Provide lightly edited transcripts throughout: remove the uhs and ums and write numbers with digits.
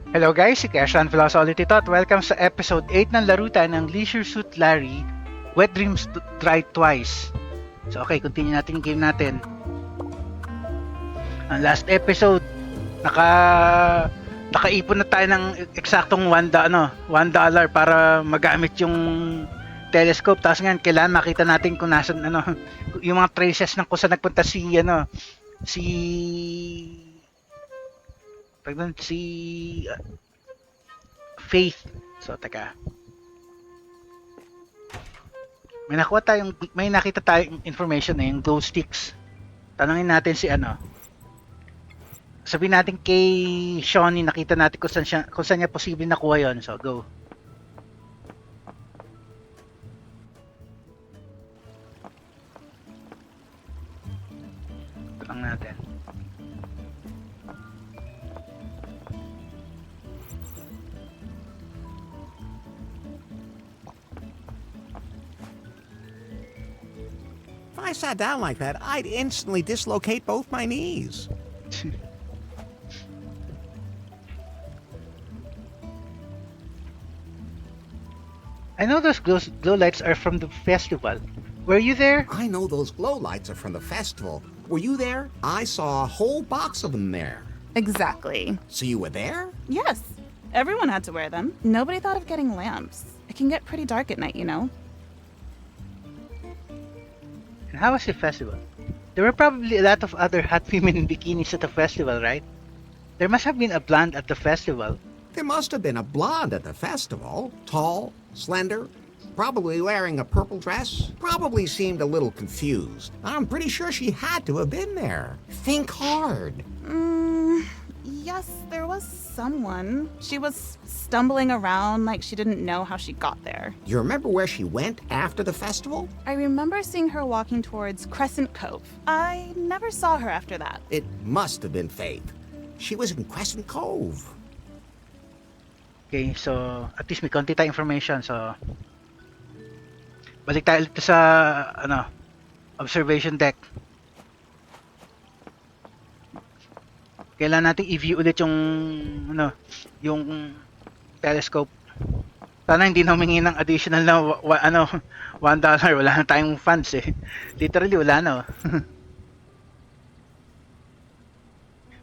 Hello guys, si Keshan Veloso ulit ito at welcome sa episode 8 ng larutan ng Leisure Suit Larry, Wet Dreams Try Twice. So okay, continue natin yung game natin. Ang last episode, nakaipon na tayo ng eksaktong $1 para magamit yung telescope. Tapos ngayon, kailangan makita natin kung nasan, yung mga traces ng kung saan nagpunta si si Faith. So, teka. May nakita tayong information yung glow sticks. Tanungin natin si sabihin natin kay Shawnee, nakita natin kung saan niya posible nakuha yon. So, go. Tanong natin. If I sat down like that, I'd instantly dislocate both my knees. I know those glow lights are from the festival. Were you there? I know those glow lights are from the festival. Were you there? I saw a whole box of them there. Exactly. So you were there? Yes. Everyone had to wear them. Nobody thought of getting lamps. It can get pretty dark at night, you know? And how was the festival? There were probably a lot of other hot women in bikinis at the festival, right? There must have been a blonde at the festival. There must have been a blonde at the festival. Tall, slender, probably wearing a purple dress. Probably seemed a little confused. I'm pretty sure she had to have been there. Think hard. Yes, there was someone. She was stumbling around like she didn't know how she got there. You remember where she went after the festival? I remember seeing her walking towards Crescent Cove. I never saw her after that. It must have been Faith. She was in Crescent Cove. Okay, so at least may konti tayong information. So balik tayo ulit sa observation deck. Kailangan nating i-view ulit yung telescope. Sana hindi na humingi ng additional na $1. Wala na tayong funds eh. Literally wala na.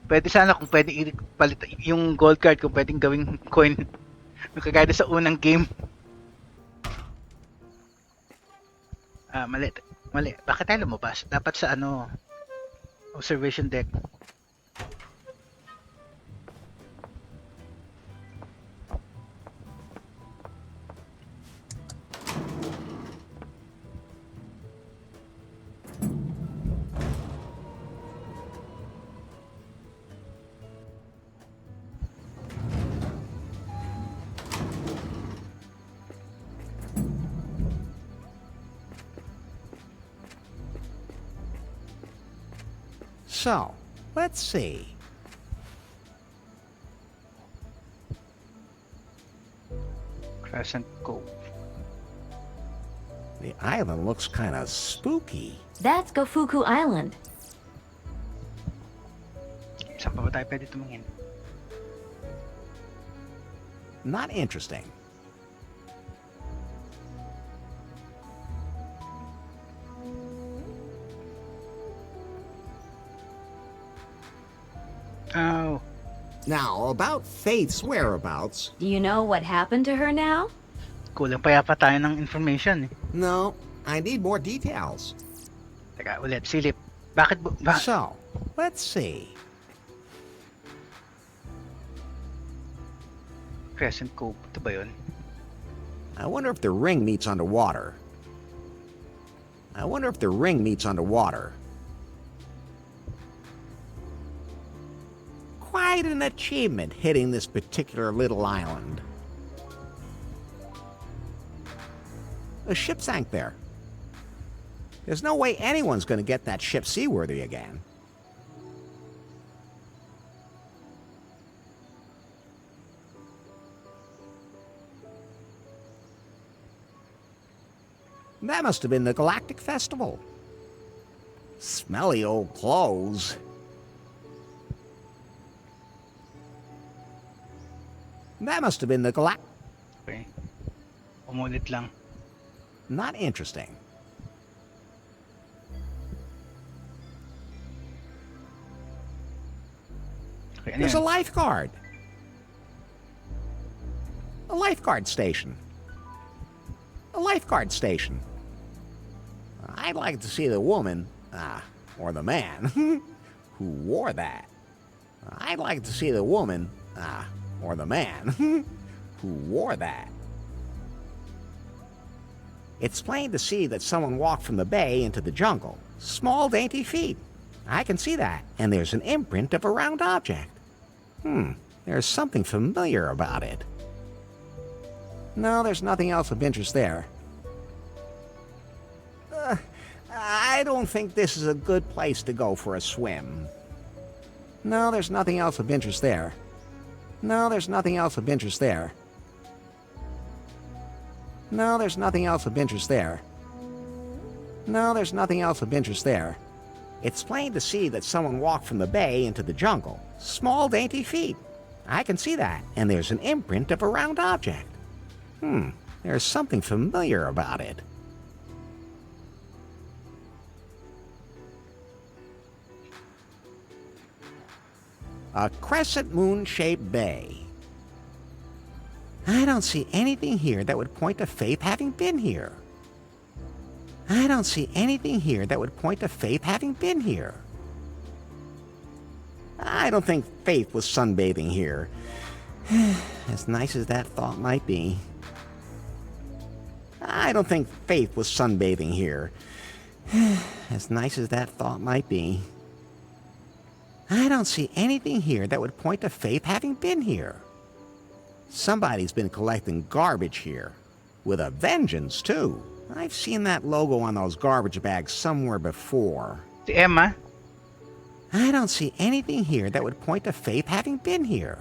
Pwede sana kung pwede ipalit yung gold card, kung pwedeng gawing coin. Kagaya sa unang game. Mali. Bakit tayo lumabas? Dapat sa observation deck. So, let's see. Crescent Cove. The island looks kind of spooky. That's Gofuku Island. Saan pa ba tayo pwede tumingin? Not interesting. Oh. Now, about Faith's whereabouts. Do you know what happened to her now? Kulang pa yata tayo ng information eh. No, I need more details. Teka, ulit, silip. Bakit ba? So, let's see. Crescent Cove, ito ba yun? I wonder if the ring meets underwater. Quite an achievement hitting this particular little island. A ship sank there. There's no way anyone's going to get that ship seaworthy again. That must have been the Galactic Festival. Smelly old clothes. That must have been the galactic. Okay. Umulit lang. Not interesting. Okay, ano There's a yun? lifeguard. A lifeguard station. A lifeguard station. I'd like to see the woman, or the man, who wore that. I'd like to see the woman, or the man, who wore that. It's plain to see that someone walked from the bay into the jungle. Small, dainty feet. I can see that. And there's an imprint of a round object. There's something familiar about it. No, there's nothing else of interest there. I don't think this is a good place to go for a swim. No, there's nothing else of interest there. No, there's nothing else of interest there. No, there's nothing else of interest there. No, there's nothing else of interest there. It's plain to see that someone walked from the bay into the jungle. Small, dainty feet. I can see that. And there's an imprint of a round object. There's something familiar about it. A crescent moon-shaped bay. I don't see anything here that would point to Faith having been here. I don't see anything here that would point to Faith having been here. I don't think Faith was sunbathing here. As nice as that thought might be. I don't think Faith was sunbathing here. As nice as that thought might be. I don't see anything here that would point to Faith having been here. Somebody's been collecting garbage here. With a vengeance, too. I've seen that logo on those garbage bags somewhere before. Si Emma? I don't see anything here that would point to Faith having been here.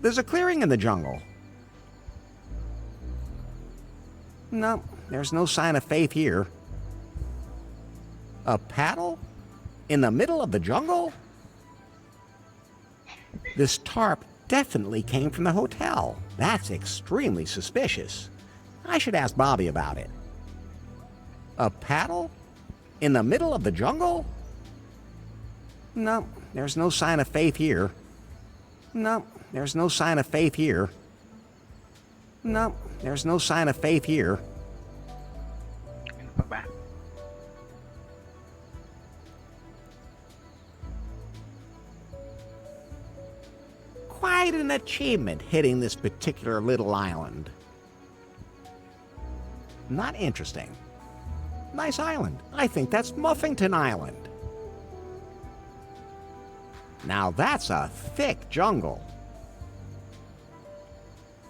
There's a clearing in the jungle. No, there's no sign of Faith here. A paddle? In the middle of the jungle? This tarp definitely came from the hotel. That's extremely suspicious. I should ask Bobby about it. A paddle? In the middle of the jungle? No, there's no sign of Faith here. No, there's no sign of Faith here. No, there's no sign of Faith here. Ano pa ba? Quite an achievement hitting this particular little island. Not interesting. Nice island. I think that's Muffington Island. Now that's a thick jungle.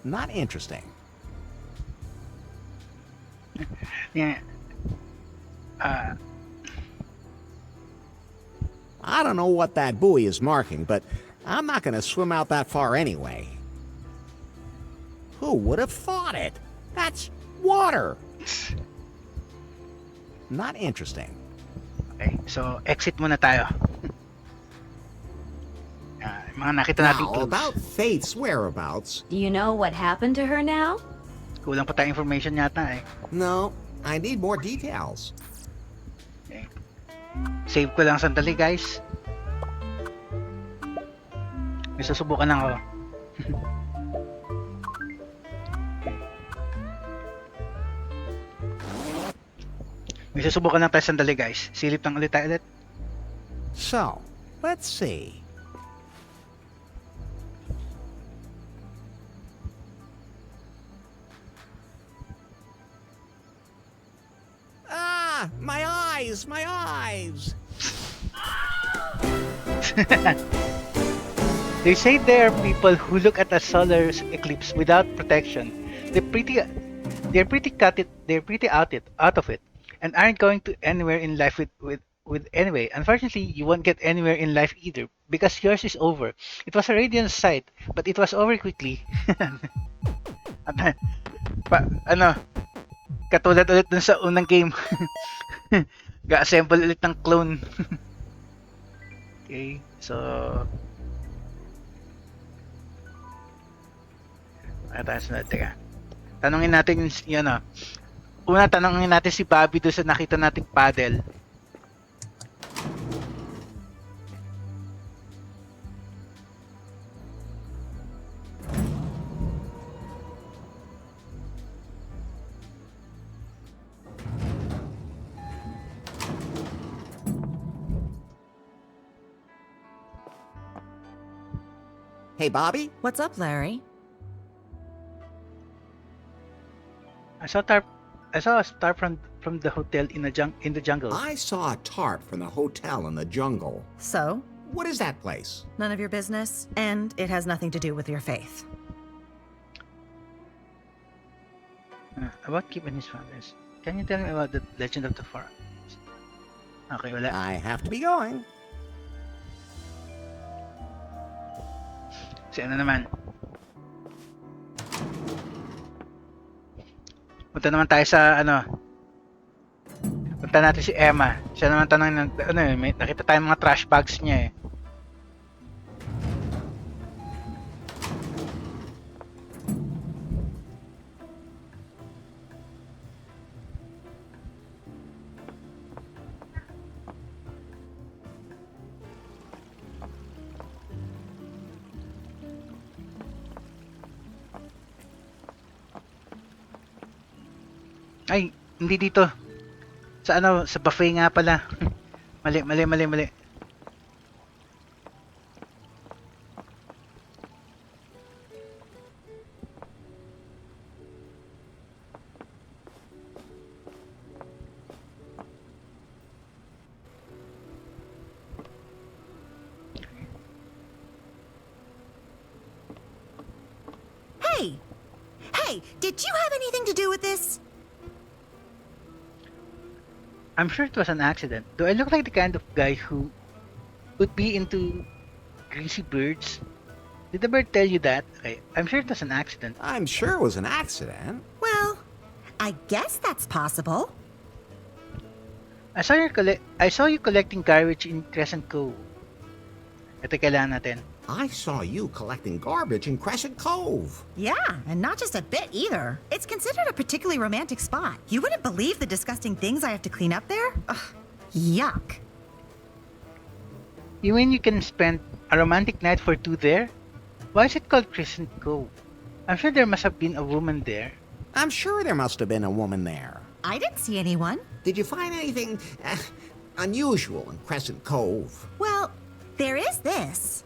Not interesting. Yeah. I don't know what that buoy is marking, but I'm not going to swim out that far anyway. Who would have thought it? That's water. Not interesting. Okay, so exit muna tayo. Mga nakita nating Now, clues. about Faith's whereabouts. Do you know what happened to her now? Kulang pa tayong information yata eh. No, I need more details. Okay. Save ko lang sandali guys. May susubukan lang ako. May susubukan lang tayo sandali guys. Silip lang ulit tayo ulit. So, let's see. Ah, my eyes, my eyes. They say there are people who look at a solar eclipse without protection. They're pretty out of it and aren't going to anywhere in life with anyway. Unfortunately, you won't get anywhere in life either because yours is over. It was a radiant sight, but it was over quickly. Ano, katulad ulit dun sa unang game. Ga-assemble ulit ng clone. Okay, so taas na, teka. Tanungin natin yung ano. Una, tanungin natin si Bobby doon sa nakita nating paddle. Hey, Bobby? What's up, Larry? I saw tarp. I saw a star from the hotel in the jungle. I saw a tarp from the hotel in the jungle. So, What is that place? none of your business, and it has nothing to do with your faith. About keeping his promise. Can you tell me about the legend of the forest? Okay, wala. I have to be going. Si ano naman. Punta naman tayo sa ano. Punta natin si Emma. Siya naman tanong ng ano eh, may nakita tayong mga trash bags niya eh. Ay, hindi dito. Sa ano, sa buffet nga pala. Mali. Hey! Hey, did you have anything to do with this? I'm sure it was an accident. Do I look like the kind of guy who would be into greasy birds? Did the bird tell you that? Okay, I'm sure it was an accident. I'm sure it was an accident. Well, I guess that's possible. I saw you collecting garbage in Crescent Cove. Ito kailangan natin. I saw you collecting garbage in Crescent Cove. Yeah, and not just a bit either. It's considered a particularly romantic spot. You wouldn't believe the disgusting things I have to clean up there. Ugh, yuck. You mean you can spend a romantic night for two there? Why is it called Crescent Cove? I'm sure there must have been a woman there. I'm sure there must have been a woman there. I didn't see anyone. Did you find anything unusual in Crescent Cove? Well, there is this.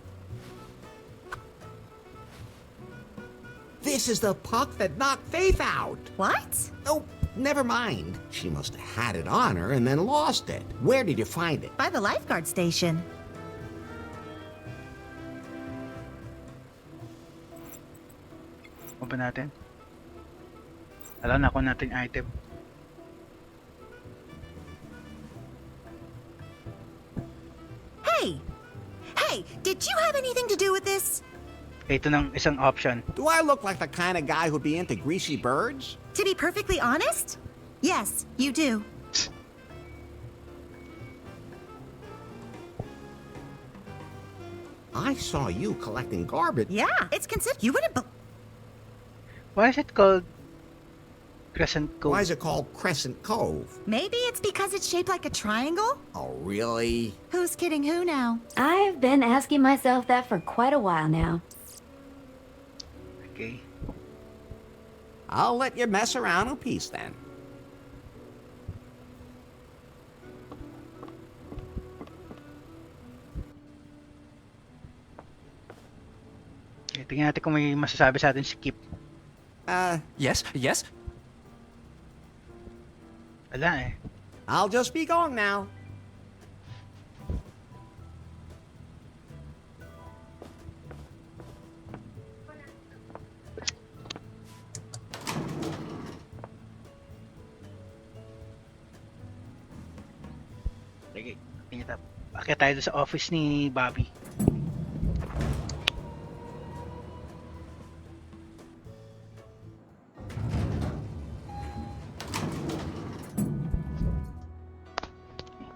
This is the puck that knocked Faith out. What? Oh, never mind. She must have had it on her and then lost it. Where did you find it? By the lifeguard station. Open natin. Alam na ako natin item. Hey! Hey, did you have anything to do with this? Ito ng isang option. Do I look like the kind of guy who'd be into greasy birds? To be perfectly honest? Yes, you do. I saw you collecting garbage. Yeah, it's considered. You wouldn't. Why is it called Crescent Cove? Why is it called Crescent Cove? Maybe it's because it's shaped like a triangle? Oh, really? Who's kidding who now? I've been asking myself that for quite a while now. Okay. I'll let you mess around in peace then. Okay, tingnan natin kung may masasabi sa atin si Kip. Yes, yes. Wala eh. I'll just be going now. Sige, tingnan tayo. Bakit tayo doon sa office ni Bobby?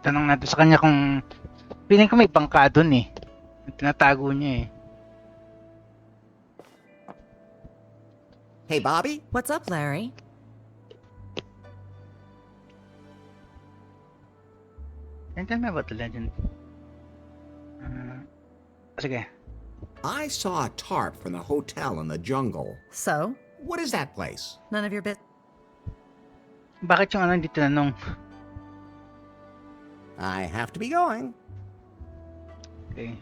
Tanong natin sa kanya kung feeling ko may bangka dun eh. Tinatago niya eh. Hey, Bobby? What's up, Larry? Can you tell me about the legend? Sige. I saw a tarp from the hotel in the jungle. So? What is that place? None of your bit. Bakit yung ano hindi tinanong? I have to be going. Okay.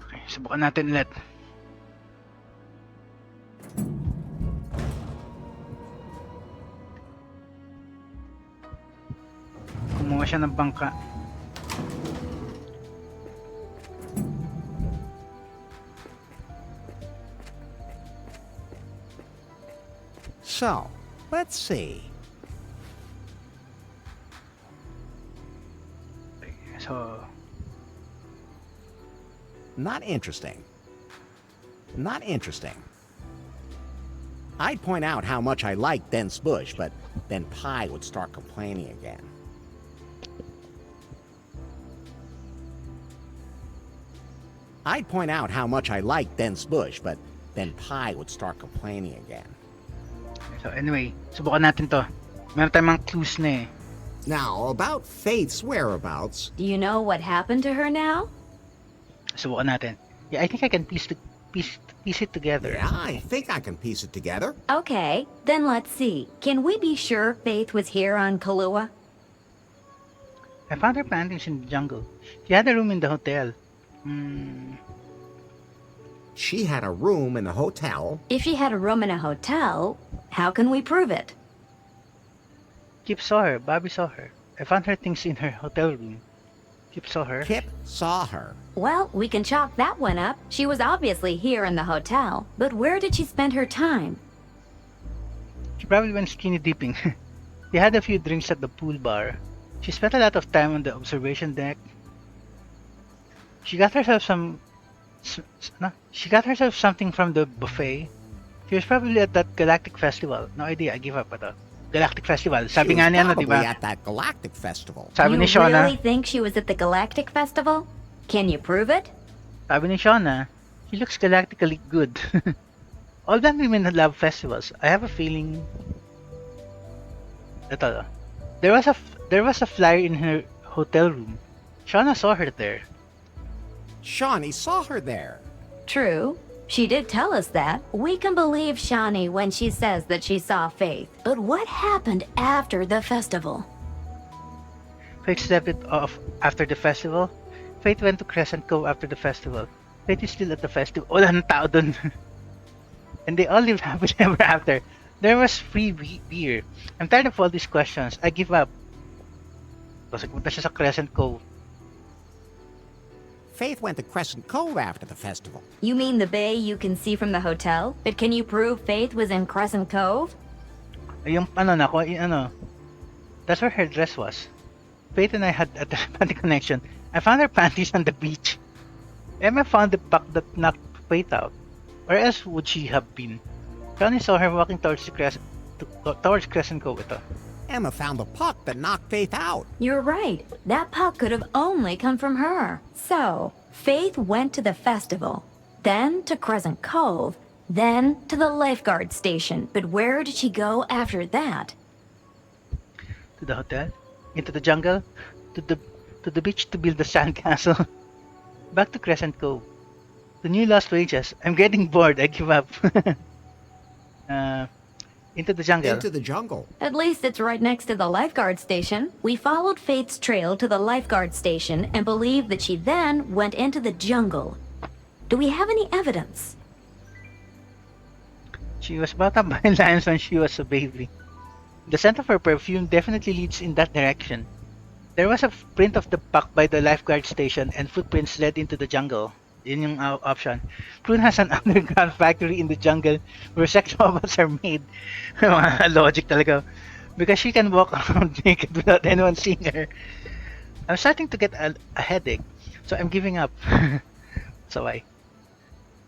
Okay, subukan natin ulit. Kumuha siya ng bangka. So, let's see. Okay, so, Not interesting. Not interesting. I'd point out how much I like dense bush, but then Pi would start complaining again. I'd point out how much I like dense bush, but then Pi would start complaining again. so anyway, subukan natin to. Meron tayong mga clues na eh. Now, about Faith's whereabouts, Do you know what happened to her now? Subukan natin. Yeah, I think I can piece it together. yeah, I think I can piece it together. Okay, then let's see. Can we be sure Faith was here on Kahlua? I found her panties in the jungle. She had a room in the hotel. She had a room in the hotel. If she had a room in a hotel, how can we prove it? Kip saw her. Bobby saw her. I found her things in her hotel room. Kip saw her. Kip saw her. Well, we can chalk that one up. She was obviously here in the hotel, but where did she spend her time? She probably went skinny dipping. She had a few drinks at the pool bar. She spent a lot of time on the observation deck. She got herself She got herself something from the buffet. She was probably at that Galactic Festival. No idea. I give up. Ito. Galactic Festival. Sabi She nga was niya, no, di probably ba? at that galactic festival. Sabi you ni Shauna. really think she was at the Galactic Festival? Can you prove it? Sabi ni Shauna, she looks galactically good. All black women love festivals. I have a feeling. Ito. There was a flyer in her hotel room. Shauna saw her there. Shawnee saw her there. True. She did tell us that. We can believe Shawnee when she says that she saw Faith. But what happened after the festival? Faith slept it off after the festival. Faith went to Crescent Cove after the festival. Faith is still at the festival. Wala nang tao dun. And they all lived happily ever after. There was free beer. I'm tired of all these questions. I give up. Tapos nagpunta siya sa Crescent Cove. Faith went to Crescent Cove after the festival. You mean the bay you can see from the hotel? But can you prove Faith was in Crescent Cove? Yung ano na ko, yung ano. That's where her dress was. Faith and I had a telepathic connection. I found her panties on the beach. Emma found the puck that knocked Faith out. Where else would she have been? Johnny saw her walking towards Crescent Cove. Ito. Emma found the puck that knocked Faith out. You're right. That puck could have only come from her. So, Faith went to the festival, then to Crescent Cove, then to the lifeguard station. But where did she go after that? To the hotel, into the jungle, to the beach to build the sandcastle, back to Crescent Cove, the new Lost Wages. I'm getting bored. I give up. Into the jungle. Into the jungle. At least it's right next to the lifeguard station. We followed Faith's trail to the lifeguard station and believe that she then went into the jungle. Do we have any evidence? She was brought up by lions when she was a baby. The scent of her perfume definitely leads in that direction. There was a print of the puck by the lifeguard station and footprints led into the jungle. Yun yung option. Prune has an underground factory in the jungle where sex robots are made. Mga logic talaga. Because she can walk around naked without anyone seeing her. I'm starting to get a headache, so I'm giving up. So why?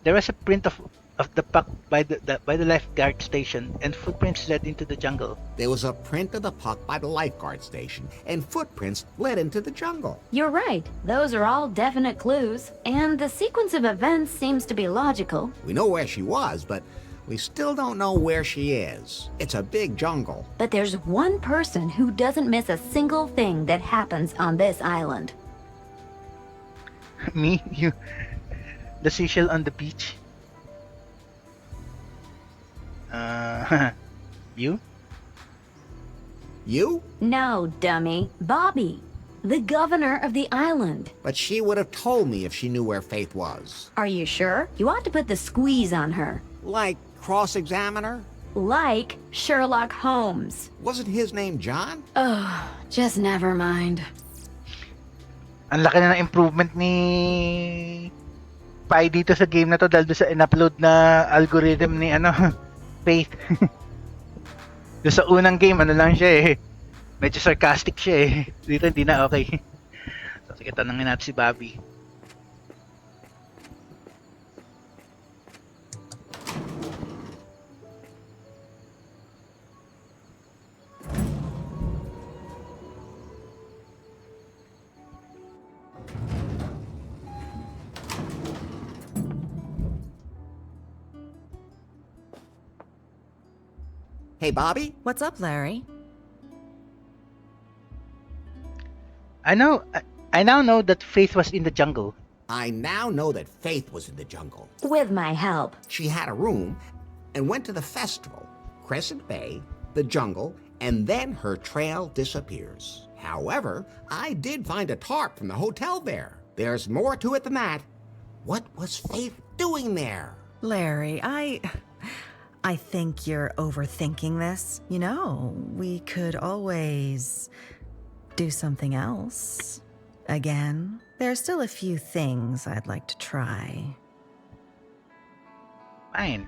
There was a print of of the puck by the lifeguard station, and footprints led into the jungle. There was a print of the puck by the lifeguard station, and footprints led into the jungle. You're right. Those are all definite clues. And the sequence of events seems to be logical. We know where she was, but we still don't know where she is. It's a big jungle. But there's one person who doesn't miss a single thing that happens on this island. Me? You? The seashell on the beach? You? You? No, dummy. Bobby, the governor of the island. But she would have told me if she knew where Faith was. Are you sure? You ought to put the squeeze on her. Like cross-examine her? Like Sherlock Holmes. Wasn't his name John? Oh, just never mind. Ang laki na ng improvement ni Pai dito sa game na to dahil doon sa in-upload na algorithm ni Faith. Doon sa unang game, lang siya eh. Medyo sarcastic siya eh. Dito hindi na okay. So, sige, tanongin natin si Bobby. Hey, Bobby? What's up, Larry? I now know that Faith was in the jungle. I now know that Faith was in the jungle. With my help. She had a room and went to the festival, Crescent Bay, the jungle, and then her trail disappears. However, I did find a tarp from the hotel there. There's more to it than that. What was Faith doing there? Larry, I think you're overthinking this. You know, we could always do something else. Again, there are still a few things I'd like to try. Fine.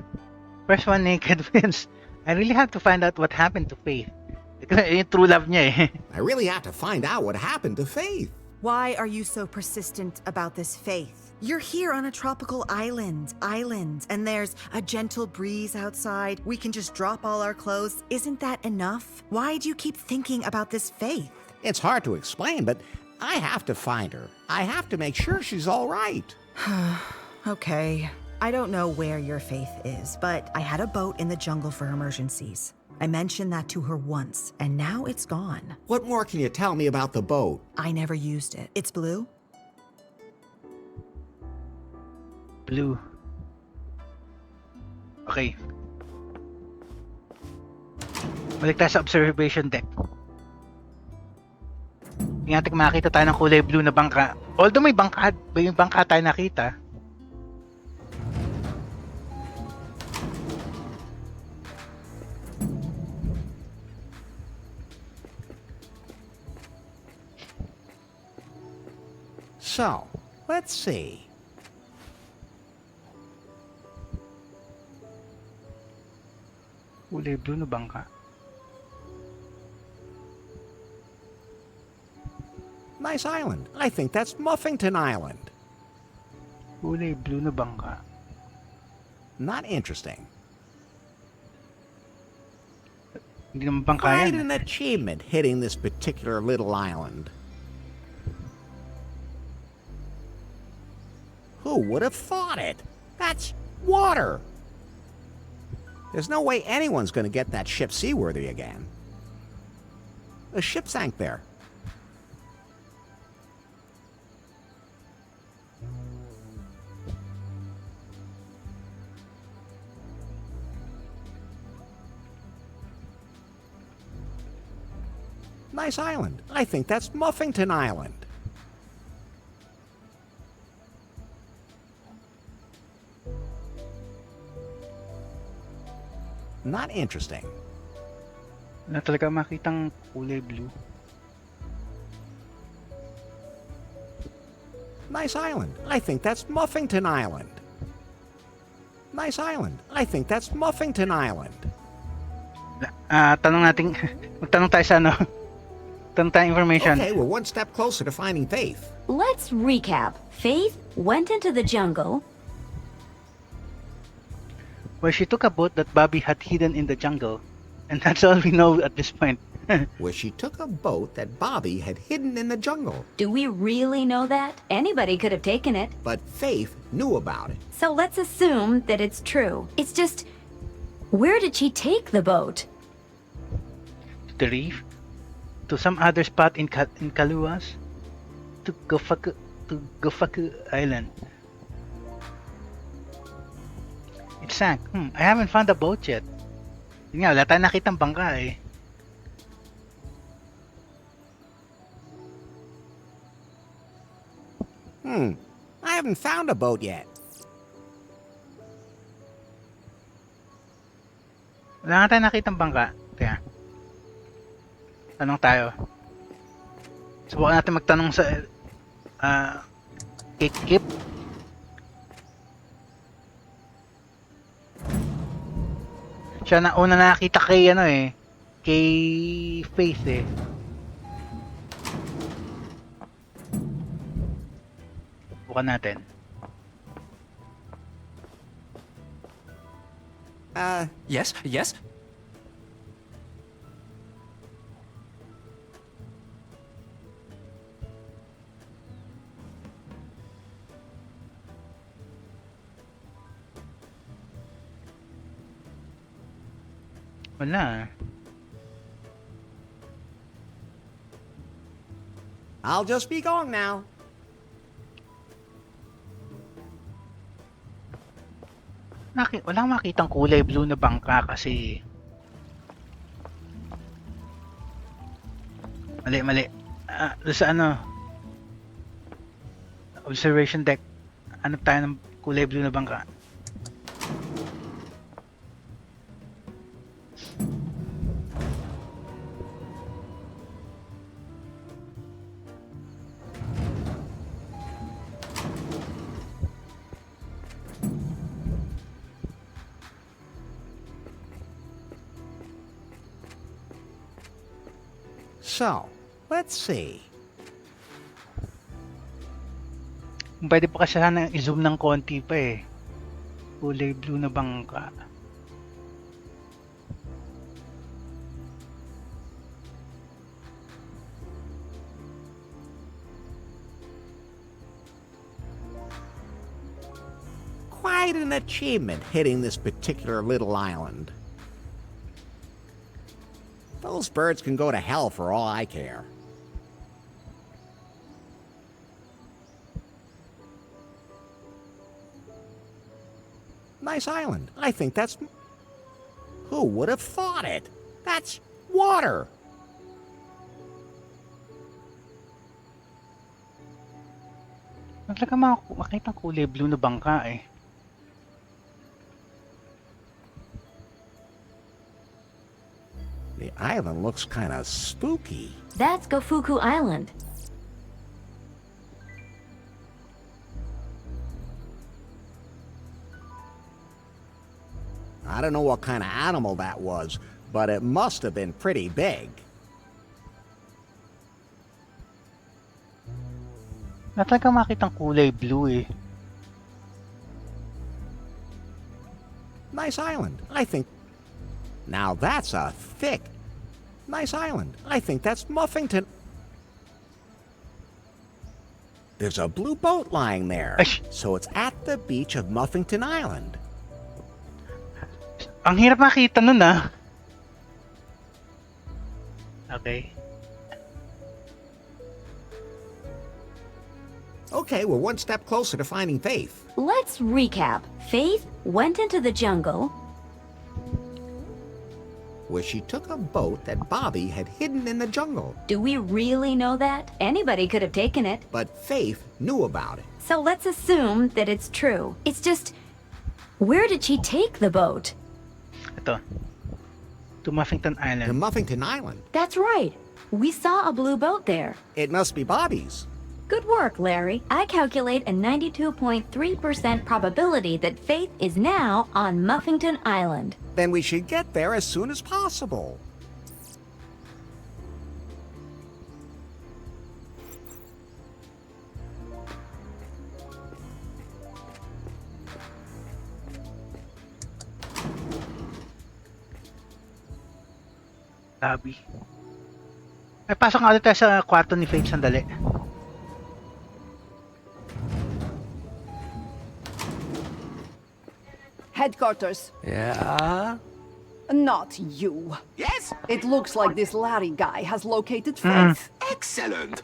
First one, naked wins. I really have to find out what happened to Faith. Because yung true love niya eh. I really have to find out what happened to Faith. Why are you so persistent about this faith? You're here on a tropical island, and there's a gentle breeze outside. We can just drop all our clothes. Isn't that enough? Why do you keep thinking about this faith? It's hard to explain, but I have to find her. I have to make sure she's all right. Okay. I don't know where your faith is, but I had a boat in the jungle for emergencies. I mentioned that to her once, and now it's gone. What more can you tell me about the boat? I never used it. It's blue? Blue. Okay. Balik tayo sa observation deck. Tingnan natin kung makakita tayo ng kulay blue na bangka. Although may bangka tayo nakita. So, let's see. Kulay blue na bangka. Nice island. I think that's Muffington Island. Kulay blue na bangka. Not interesting. Hindi naman bangka Quite yan. an achievement hitting this particular little island. Who would have thought it? That's water. There's no way anyone's going to get that ship seaworthy again. The ship sank there. Nice island. I think that's Muffington Island. Not interesting. Wala talaga makitang kulay blue. Nice island. I think that's Muffington Island. Nice island. I think that's Muffington Island. Magtanong tayo sa tanong tayo information. Okay, we're one step closer to finding Faith. Let's recap. Faith went into the jungle. Where she took a boat that Bobby had hidden in the jungle. And that's all we know at this point. Where she took a boat that Bobby had hidden in the jungle. Do we really know that? Anybody could have taken it. But Faith knew about it. So let's assume that it's true. It's just, where did she take the boat? To the reef? To some other spot in Kaluas? To Gofaku Island. It sank. I haven't found a boat yet. Yun nga, wala tayong nakitang bangka eh. I haven't found a boat yet. Wala nga tayong nakitang bangka. Kaya, tanong tayo. Subukan natin magtanong sa Kip. Siya na una nakita kay kay Faith eh. Subukan natin. Yes, yes. Wala. I'll just be going now. Walang makitang kulay blue na bangka kasi mali. Doon sa observation deck, tayo ng kulay blue na bangka. So, let's see. Pwede pa kasi sana i-zoom ng konti pa eh. Kulay blue na bangka. Quite an achievement hitting this particular little island. Those birds can go to hell for all I care. Nice island. I think that's... Who would have thought it? That's water. Talaga makita kulay blue na bangka eh. The island looks kind of spooky. That's Gofuku Island. I don't know what kind of animal that was, but it must have been pretty big. Na talaga makitang kulay blue eh. Nice island. I think... Now that's a thick... Nice island. I think that's Muffington. There's a blue boat lying there. Ay. So it's at the beach of Muffington Island. Ang hirap makita nun ah. Okay. Okay, we're one step closer to finding Faith. Let's recap. Faith went into the jungle, Where she took a boat that Bobby had hidden in the jungle. do we really know that? Anybody could have taken it. But Faith knew about it. So let's assume that it's true. It's just, where did she take the boat? Ito. To Muffington To Island. Muffington Island. That's right. We saw a blue boat there. It must be Bobby's. Good work, Larry. I calculate a 92.3% probability that Faith is now on Muffington Island. Then we should get there as soon as possible. Lobby. Ay, pasok nga ulit tayo sa kwarto ni Faith, sandali. Headquarters. Yeah? Not you. Yes? It looks like this Larry guy has located Faith Excellent.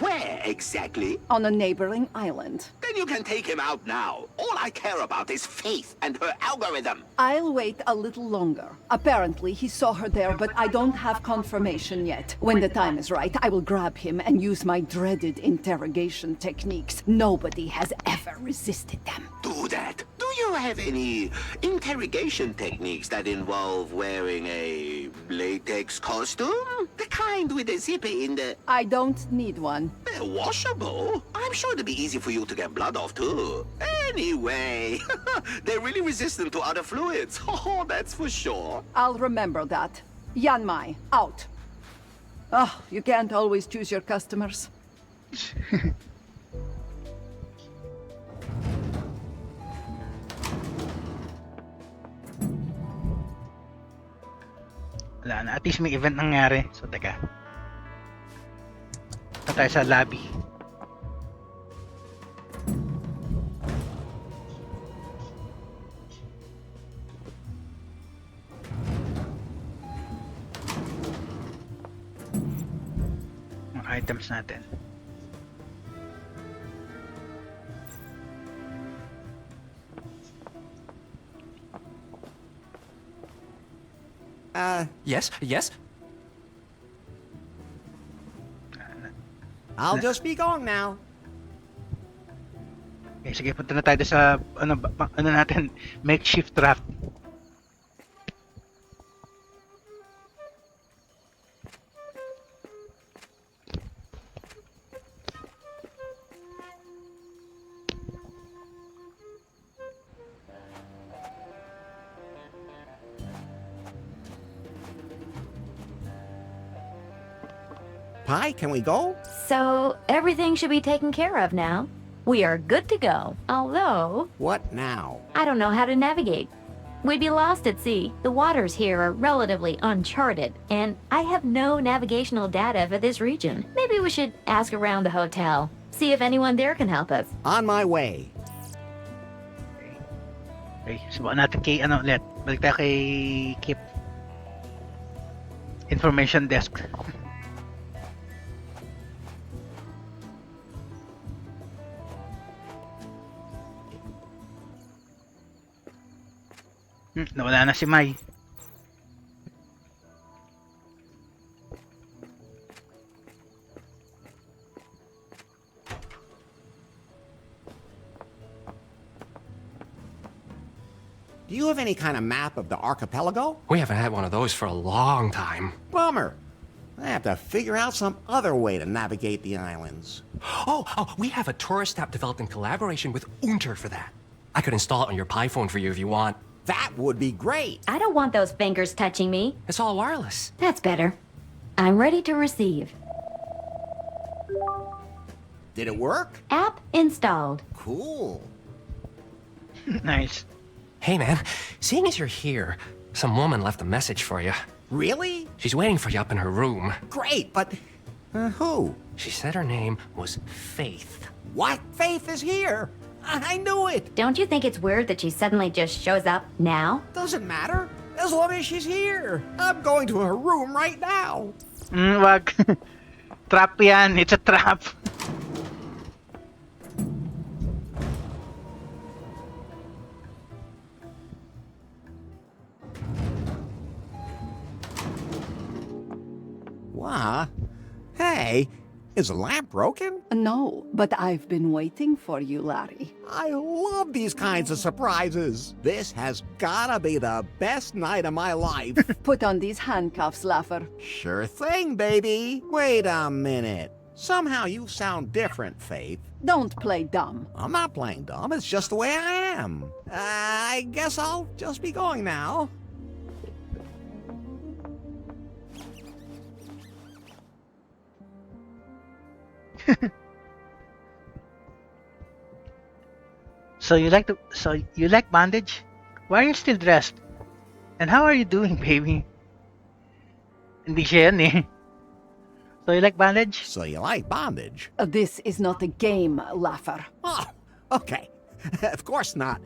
Where exactly? on a neighboring island. Then you can take him out now. All I care about is Faith and her algorithm. I'll wait a little longer. Apparently, he saw her there, but I don't have confirmation yet. When the time is right, I will grab him and use my dreaded interrogation techniques. Nobody has ever resisted them. Do that. Do you have any interrogation techniques that involve wearing a latex costume? The kind with a zipper in the... I don't need one. They're washable. I'm sure it'd be easy for you to get blood off, too. Anyway, they're really resistant to other fluids. Oh, that's for sure. I'll remember that. Yanmai, out. Oh, you can't always choose your customers. Wala na. At least may event nangyari. So, teka. Punta tayo sa lobby. Mga items natin. Yes? Yes? I'll just be going now. Okay, sige, punta na tayo sa ano natin, makeshift raft. Pi, can we go? So, everything should be taken care of now. We are good to go. Although, What now? I don't know how to navigate. We'd be lost at sea. The waters here are relatively uncharted, and I have no navigational data for this region. Maybe we should ask around the hotel, see if anyone there can help us. On my way. Okay, subukan natin kay ano ulit. Balik tayo kay Kip. Information desk. Nawala na si Mai. Do you have any kind of map of the archipelago? We haven't had one of those for a long time. Bummer. I have to figure out some other way to navigate the islands. Oh, we have a tourist app developed in collaboration with Unter for that. I could install it on your Pi phone for you if you want. That would be great. I don't want those fingers touching me. It's all wireless. That's better. I'm ready to receive. Did it work? App installed. Cool. Nice. Hey, man, seeing as you're here, some woman left a message for you. Really? She's waiting for you up in her room. Great, but who? She said her name was Faith. What? Faith is here. I knew it. Don't you think it's weird that she suddenly just shows up now? Doesn't matter. As long as she's here. I'm going to her room right now. Wag. Trap yan. It's a trap. What? Hey, is the lamp broken? No, but I've been waiting for you, Larry. I love these kinds of surprises. This has gotta be the best night of my life. Put on these handcuffs, Laffer. Sure thing, baby. Wait a minute. Somehow you sound different, Faith. Don't play dumb. I'm not playing dumb. It's just the way I am. I guess I'll just be going now. So you like bondage? Why are you still dressed? And how are you doing, baby? Hindi siya yan eh. So you like bondage? So you like bondage? This is not a game, Laffer. Oh, okay. Of course not,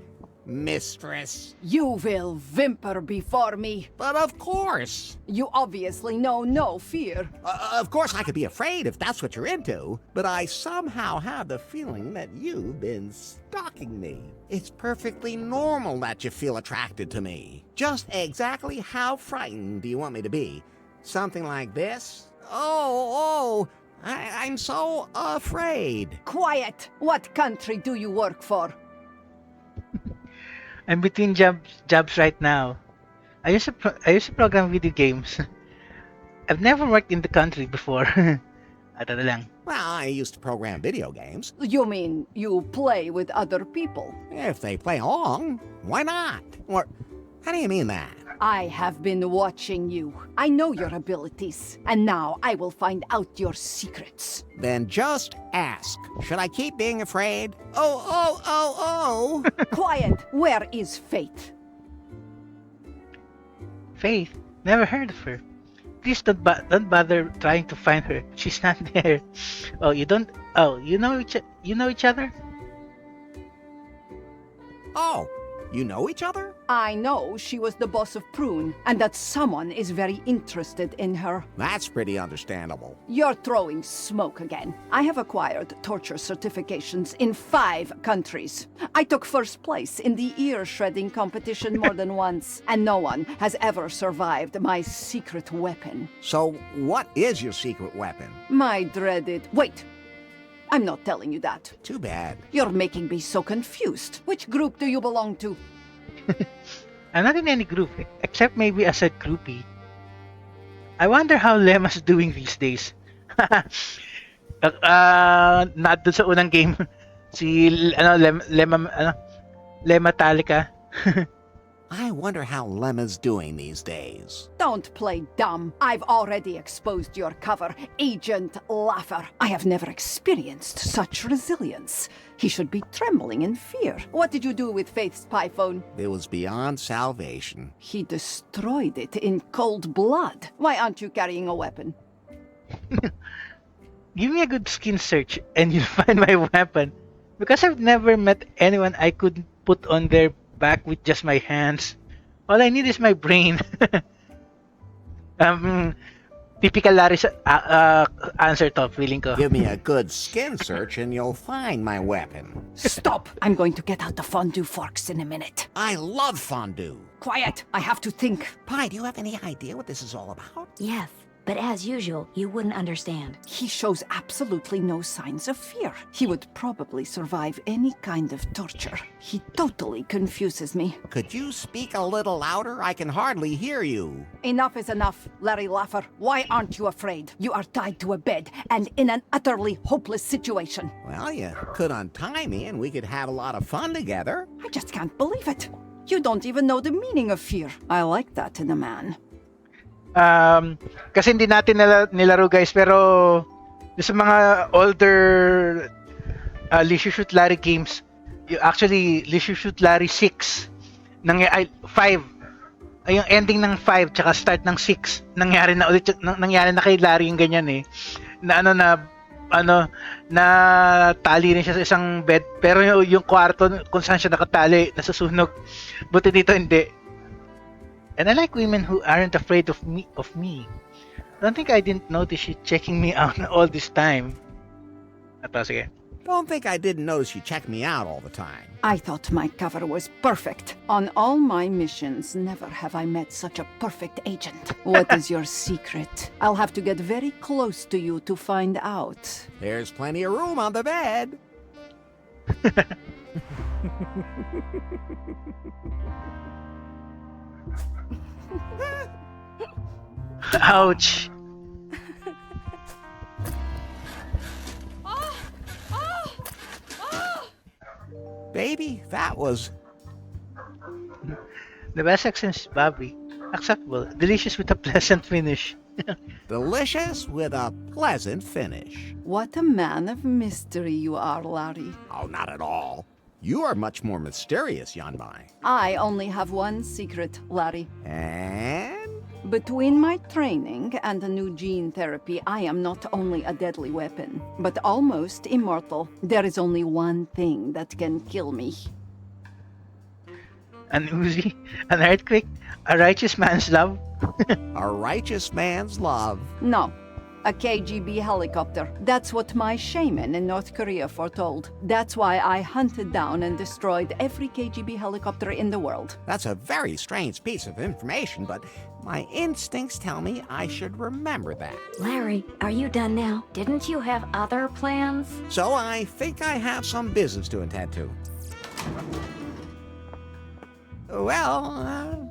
mistress. You will whimper before me. But of course. You obviously know no fear. Of course I could be afraid if that's what you're into, but I somehow have the feeling that you've been stalking me. It's perfectly normal that you feel attracted to me. Just exactly how frightened do you want me to be? Something like this? I'm so afraid. Quiet! What country do you work for? I'm between jobs right now. I used to program video games. I've never worked in the country before. Ito na lang. Well, I used to program video games. You mean you play with other people? If they play along, why not? Or, how do you mean that? I have been watching you. I know your abilities. And now I will find out your secrets. Then just ask. Should I keep being afraid? Oh. Quiet! Where is Faith? Faith? Never heard of her. Please don't bother trying to find her. She's not there. You know each other? Oh, you know each other? I know she was the boss of Prune, and that someone is very interested in her. That's pretty understandable. You're throwing smoke again. I have acquired torture certifications in 5 countries. I took first place in the ear-shredding competition more than once, and no one has ever survived my secret weapon. So, what is your secret weapon? My dreaded... Wait! I'm not telling you that. Too bad. You're making me so confused. Which group do you belong to? I'm not in any group, except maybe as a groupie. I wonder how Lema's doing these days. Not dun sa unang game. Si, Lema Talika. I wonder how Lemma's doing these days. Don't play dumb. I've already exposed your cover, Agent Laffer. I have never experienced such resilience. He should be trembling in fear. What did you do with Faith's spy phone? It was beyond salvation. He destroyed it in cold blood. Why aren't you carrying a weapon? Give me a good skin search and you'll find my weapon. Because I've never met anyone I could put on their back with just my hands. All I need is my brain. Typical Larry's answer to, feeling ko. Give me a good skin search and you'll find my weapon. Stop! I'm going to get out the fondue forks in a minute. I love fondue. Quiet! I have to think. Pi, do you have any idea what this is all about? Yes, but as usual, you wouldn't understand. He shows absolutely no signs of fear. He would probably survive any kind of torture. He totally confuses me. Could you speak a little louder? I can hardly hear you. Enough is enough, Larry Laffer. Why aren't you afraid? You are tied to a bed and in an utterly hopeless situation. Well, you could untie me and we could have a lot of fun together. I just can't believe it. You don't even know the meaning of fear. I like that in a man. Kasi hindi natin nilaro guys, pero sa mga older Leisure Suit Larry games, actually Leisure Suit Larry 6 5 ay yung ending ng 5 tsaka start ng 6 nangyari na ulit, nangyari na kay Larry yung ganyan eh, na na tali rin siya sa isang bed, pero yung kwarto kung saan siya nakatali nasusunog, buti dito hindi. And I like women who aren't afraid of me. Don't think I didn't notice you checking me out all this time. Sige. Don't think I didn't notice you check me out all the time. I thought my cover was perfect. On all my missions, never have I met such a perfect agent. What is your secret? I'll have to get very close to you to find out. There's plenty of room on the bed. Ouch. Baby, that was... The best accent, Bobby. Acceptable. Delicious with a pleasant finish. delicious with a pleasant finish. What a man of mystery you are, Larry. Oh, not at all. You are much more mysterious, Yanbai. I only have one secret, Larry. And? Between my training and the new gene therapy, I am not only a deadly weapon, but almost immortal. There is only one thing that can kill me. An Uzi, an earthquake, a righteous man's love. A righteous man's love. No, a KGB helicopter. That's what my shaman in North Korea foretold. That's why I hunted down and destroyed every KGB helicopter in the world. That's a very strange piece of information, but my instincts tell me I should remember that. Larry, are you done now? Didn't you have other plans? So I think I have some business to attend to. Well,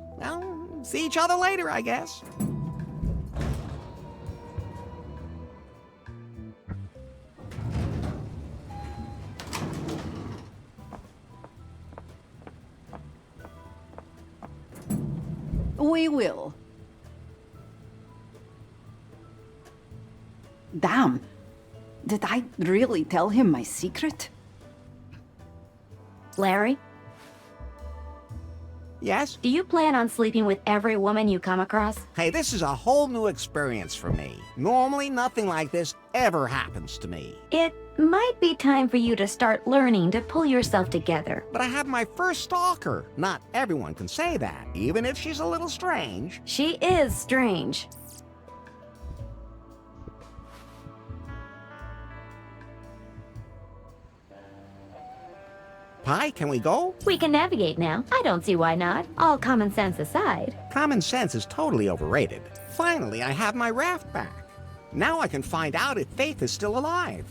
see each other later, I guess. We will. Damn. Did I really tell him my secret? Larry, Yes? do you plan on sleeping with every woman you come across? Hey, this is a whole new experience for me. Normally, nothing like this ever happens to me. It might be time for you to start learning to pull yourself together. But I have my first stalker. Not everyone can say that, even if she's a little strange. She is strange. Pi, can we go? We can navigate now. I don't see why not. All common sense aside. Common sense is totally overrated. Finally, I have my raft back. Now I can find out if Faith is still alive.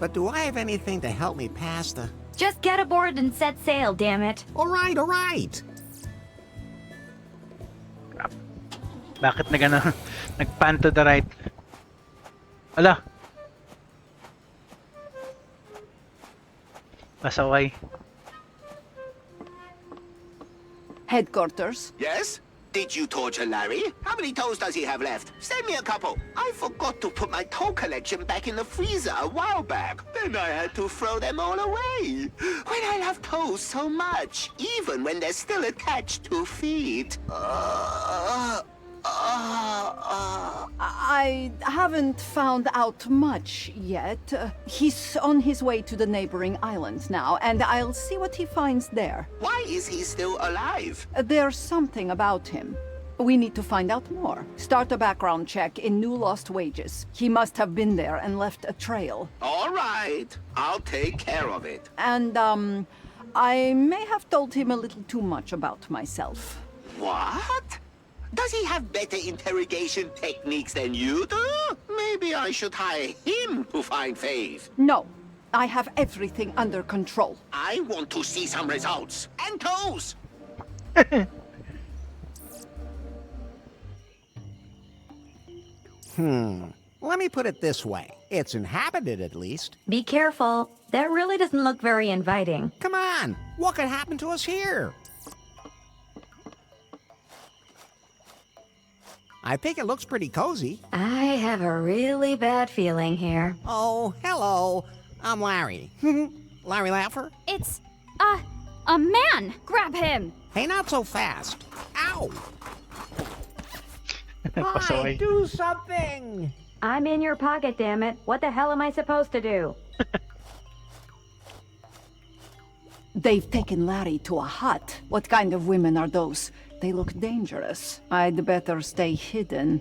But do I have anything to help me pass the... Just get aboard and set sail, damn it. All right. Bakit nagpan to the right? Ala. Pasaway. Headquarters. Yes? Did you torture Larry? How many toes does he have left? Send me a couple. I forgot to put my toe collection back in the freezer a while back. Then I had to throw them all away. When I love toes so much, even when they're still attached to feet. I haven't found out much yet. He's on his way to the neighboring island now, and I'll see what he finds there. Why is he still alive? There's something about him. We need to find out more. Start a background check in New Lost Wages. He must have been there and left a trail. All right. I'll take care of it. And, I may have told him a little too much about myself. What? Does he have better interrogation techniques than you do? Maybe I should hire him to find Faith. No, I have everything under control. I want to see some results. And toes! Let me put it this way. It's inhabited, at least. Be careful. That really doesn't look very inviting. Come on, what could happen to us here? I think it looks pretty cozy. I have a really bad feeling here. Oh, hello. I'm Larry. Larry Laffer? It's, a man! Grab him! Hey, not so fast. Ow! Pasaway. Do something! I'm in your pocket, damn it. What the hell am I supposed to do? They've taken Larry to a hut. What kind of women are those? They look dangerous. I'd better stay hidden.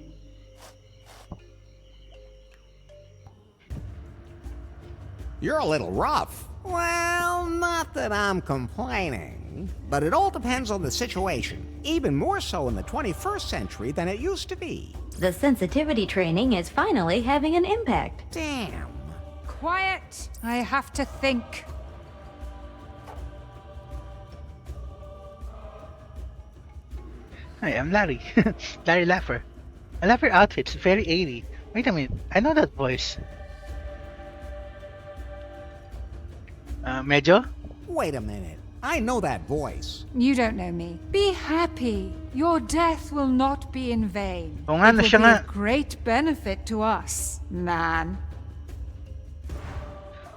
You're a little rough. Well, not that I'm complaining, but it all depends on the situation. Even more so in the 21st century than it used to be. The sensitivity training is finally having an impact. Damn. Quiet! I have to think. Hi, I'm Larry. Larry Laffer. I love your outfits. Very 80. Wait a minute. I know that voice. Medyo? Wait a minute. I know that voice. You don't know me. Be happy. Your death will not be in vain. Oo nga, It will siya be nga. of great benefit to us, man.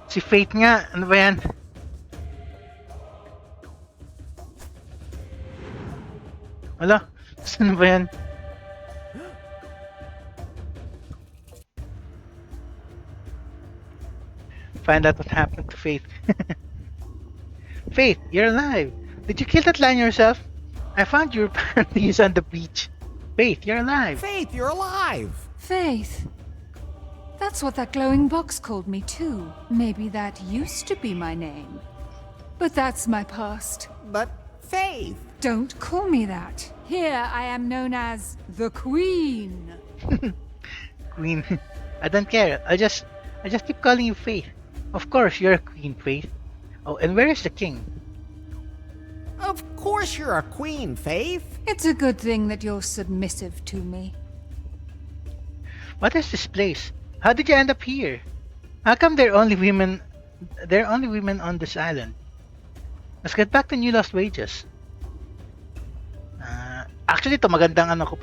Si Faith nga. Ano ba yan? Wala, saan ba yan? Find out what happened to Faith. Faith, you're alive. Did you kill that lion yourself? I found your panties on the beach. Faith, you're alive. Faith, you're alive! Faith. That's what that glowing box called me too. Maybe that used to be my name. But that's my past. But Faith! Don't call me that. Here I am known as the Queen. Queen. I don't care. I just keep calling you Faith. Of course, you're a queen, Faith. Oh, and where is the king? Of course you're a queen, Faith! It's a good thing that you're submissive to me. What is this place? How did you end up here? How come there are only women on this island? Let's get back to New Lost Wages. Actually, ito magandang ano ko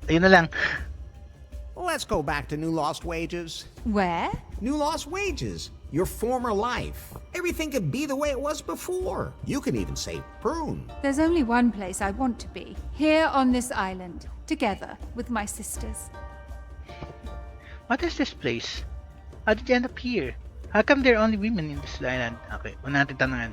ayun na lang. Let's go back to New Lost Wages. Where? New Lost Wages. Your former life. Everything could be the way it was before. You can even say prune. There's only one place I want to be. Here on this island. Together with my sisters. What is this place? How did you end up here? How come there are only women in this island? Okay, una natin tanungin.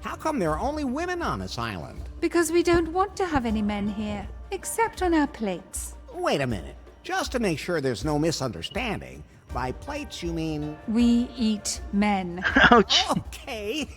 How come there are only women on this island? Because we don't want to have any men here. Except on our plates. Wait a minute. Just to make sure there's no misunderstanding, by plates you mean... We eat men. Ouch! Okay.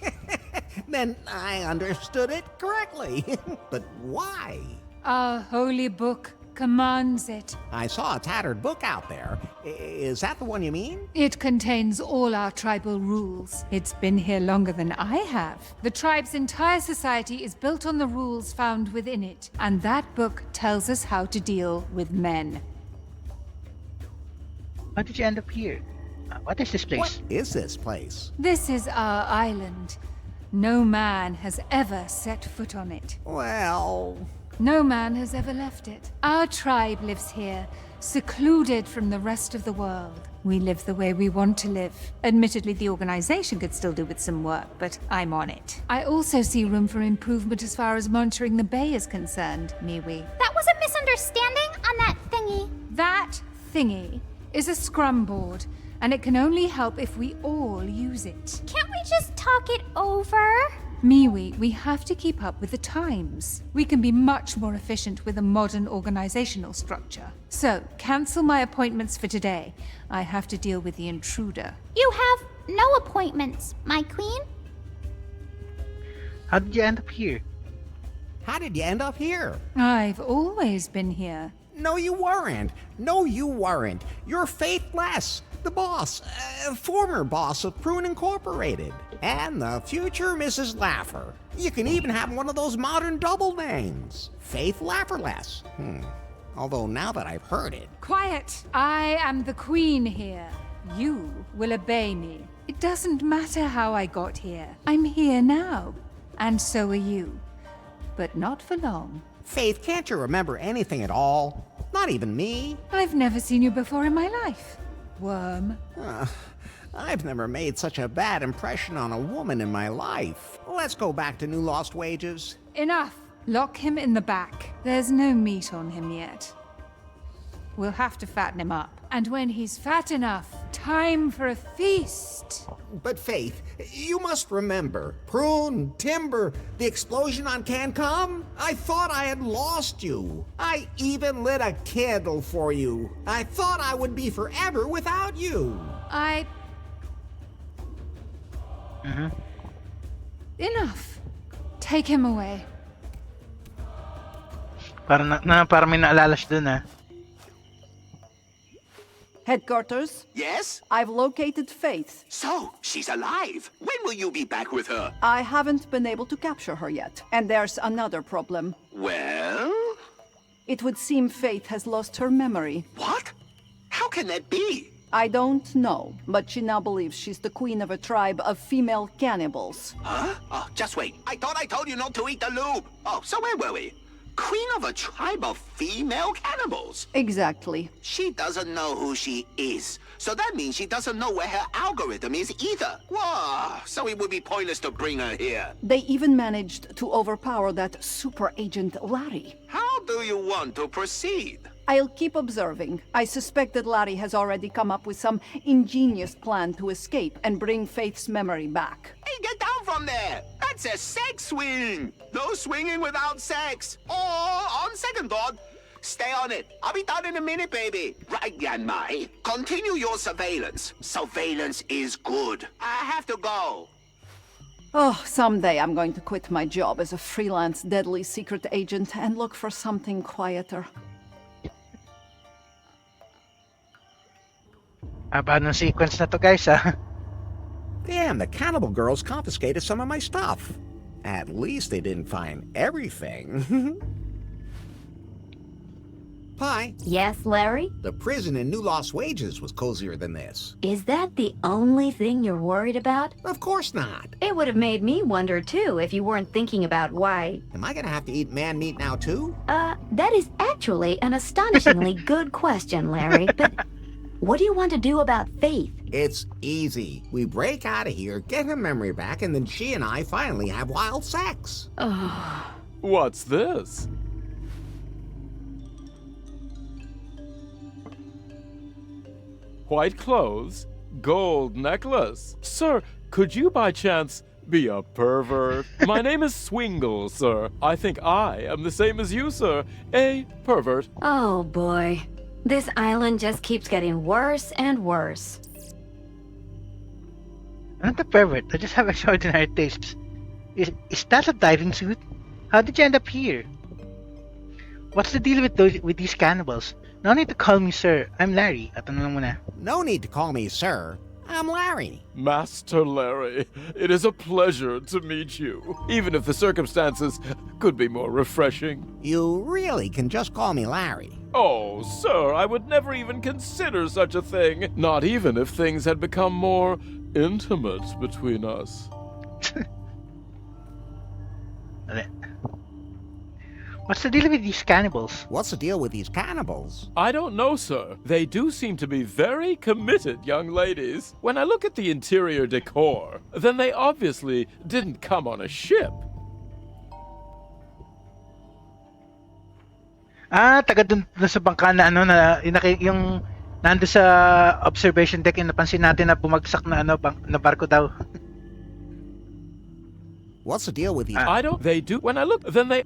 Then I understood it correctly. But why? Our holy book commands it. I saw a tattered book out there. Is that the one you mean? It contains all our tribal rules. It's been here longer than I have. The tribe's entire society is built on the rules found within it, and that book tells us how to deal with men. How did you end up here? What is this place? What is this place? This is our island. No man has ever set foot on it. Well... No man has ever left it. Our tribe lives here, secluded from the rest of the world. We live the way we want to live. Admittedly, the organization could still do with some work, but I'm on it. I also see room for improvement as far as monitoring the bay is concerned, Miwi. That was a misunderstanding on that thingy. That thingy is a scrum board, and it can only help if we all use it. Can't we just talk it over? Miwi, we have to keep up with the times. We can be much more efficient with a modern organizational structure. So, cancel my appointments for today. I have to deal with the intruder. You have no appointments, my queen. How did you end up here? How did you end up here? I've always been here. No, you weren't. No, you weren't. You're Faithless, the boss, former boss of Prune Incorporated, and the future Mrs. Laffer. You can even have one of those modern double names, Faith Lafferless. Although now that I've heard it... Quiet! I am the queen here. You will obey me. It doesn't matter how I got here. I'm here now. And so are you. But not for long. Faith, can't you remember anything at all? Not even me? I've never seen you before in my life. Worm. I've never made such a bad impression on a woman in my life. Let's go back to New Lost Wages. Enough! Lock him in the back. There's no meat on him yet. We'll have to fatten him up. And when he's fat enough, time for a feast. But Faith, you must remember, Prune, Timber, the explosion on Cancom? I thought I had lost you. I even lit a candle for you. I thought I would be forever without you. Enough. Take him away. Parang may naalala siya dun, Headquarters? Yes? I've located Faith. So, she's alive. When will you be back with her? I haven't been able to capture her yet. And there's another problem. Well? It would seem Faith has lost her memory. What? How can that be? I don't know, but she now believes she's the queen of a tribe of female cannibals. Huh? Oh, just wait. I thought I told you not to eat the lube. Oh, so where were we? Queen of a tribe of female cannibals. Exactly. She doesn't know who she is. So that means she doesn't know where her algorithm is either. Whoa, so it would be pointless to bring her here. They even managed to overpower that super agent Larry. How do you want to proceed? I'll keep observing. I suspect that Larry has already come up with some ingenious plan to escape and bring Faith's memory back. Hey, get down from there! That's a sex swing! No swinging without sex! Or, on second thought, stay on it. I'll be done in a minute, baby. Right, Yanmai. Continue your surveillance. Surveillance is good. I have to go. Oh, someday I'm going to quit my job as a freelance deadly secret agent and look for something quieter. Aba ng sequence na to, guys, ah. Damn, the cannibal girls confiscated some of my stuff. At least they didn't find everything. Pie, Yes, Larry? the prison in New Lost Wages was cozier than this. Is that the only thing you're worried about? Of course not. It would have made me wonder too if you weren't thinking about why. Am I gonna have to eat man meat now too? That is actually an astonishingly good question, Larry. But what do you want to do about Faith? It's easy. We break out of here, get her memory back, and then she and I finally have wild sex. What's this? White clothes, gold necklace. Sir, could you by chance be a pervert? My name is Swingle, sir. I think I am the same as you, sir. A pervert. Oh boy. This island just keeps getting worse and worse. I'm not a pervert. I just have extraordinary tastes. Is that a diving suit? How did you end up here? What's the deal with these cannibals? No need to call me sir. I'm Larry. At ano lang muna. No need to call me sir. I'm Larry. Master Larry, it is a pleasure to meet you, even if the circumstances could be more refreshing. You really can just call me Larry. Oh, sir, I would never even consider such a thing, not even if things had become more intimate between us. What's the deal with these cannibals? What's the deal with these cannibals? I don't know, sir. They do seem to be very committed young ladies. When I look at the interior decor, then they obviously didn't come on a ship. Taga dun sa bangka na ano na yung nando sa observation deck, yung napansin natin na bumagsak na na barko daw. What's the deal with these? I don't. They do. When I look, then they.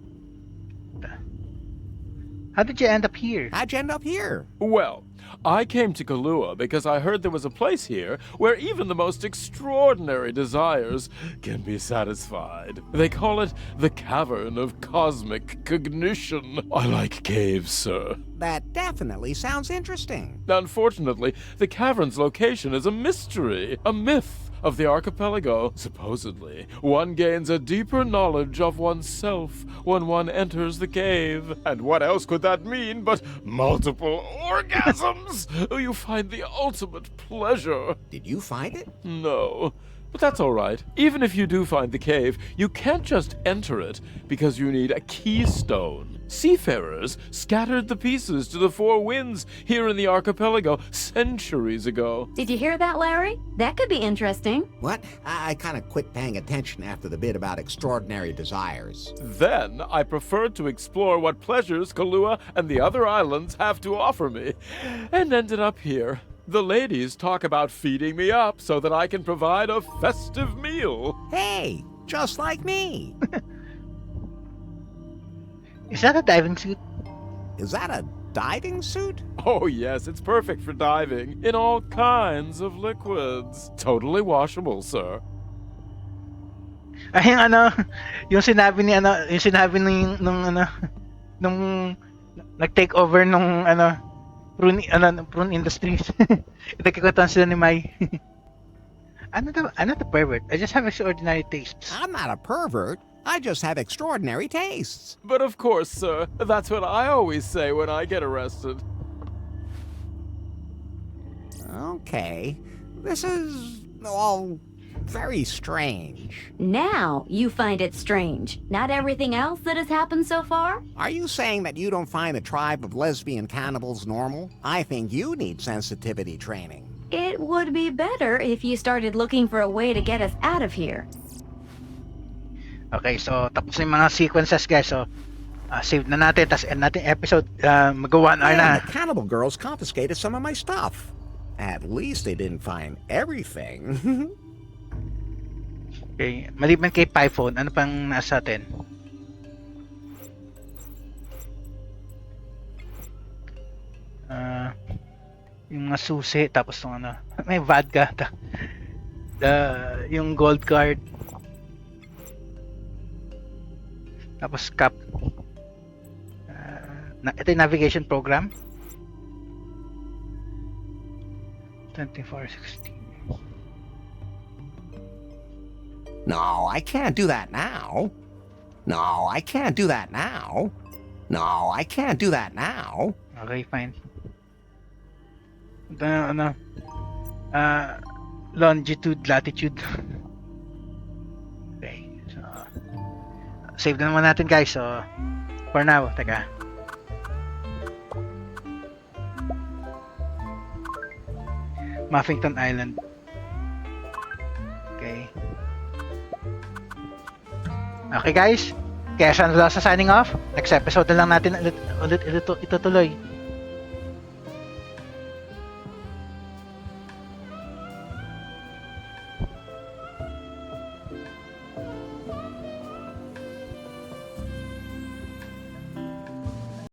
How did you end up here? How'd you end up here? Well, I came to Kahlua because I heard there was a place here where even the most extraordinary desires can be satisfied. They call it the Cavern of Cosmic Cognition. I like caves, sir. That definitely sounds interesting. Unfortunately, the cavern's location is a mystery, a myth of the archipelago. Supposedly, one gains a deeper knowledge of oneself when one enters the cave. And what else could that mean but multiple orgasms? You find the ultimate pleasure. Did you find it? No. But that's all right. Even if you do find the cave, you can't just enter it because you need a keystone. Seafarers scattered the pieces to the four winds here in the archipelago centuries ago. Did you hear that, Larry? That could be interesting. What? I kind of quit paying attention after the bit about extraordinary desires. Then I preferred to explore what pleasures Kahlua and the other islands have to offer me, and ended up here. The ladies talk about feeding me up so that I can provide a festive meal. Hey, just like me. Is that a diving suit? Is that a diving suit? Oh yes, it's perfect for diving in all kinds of liquids. Totally washable, sir. Ay, yung sinabi nung nag-take over nung prune industries. Nagkikwentuhan sila ni Mai. I'm not a pervert. I just have extraordinary tastes. I'm not a pervert. I just have extraordinary tastes. But of course, sir, that's what I always say when I get arrested. Okay. This is all very strange. Now you find it strange. Not everything else that has happened so far? Are you saying that you don't find a tribe of lesbian cannibals normal? I think you need sensitivity training. It would be better if you started looking for a way to get us out of here. Okay, so tapos na yung mga sequences guys. So save na natin, tas end natin episode. Mag-1 hour na. And the cannibal girls confiscated some of my stuff. At least they didn't find everything. Okay, maliban kay Pyphone, ano pang nasa atin? Yung mga susi, tapos yung ano, may vodka. Yung gold card. Tapos cup. Ito yung navigation program. 2416. No, I can't do that now. No, I can't do that now. No, I can't do that now. Okay, fine. Ano? Longitude, latitude. Okay. So, save na naman natin guys. So, for now, teka. Muffington Island. Okay. Okay guys. Kaya siya na sa signing off. Next episode na lang natin ulit itutuloy.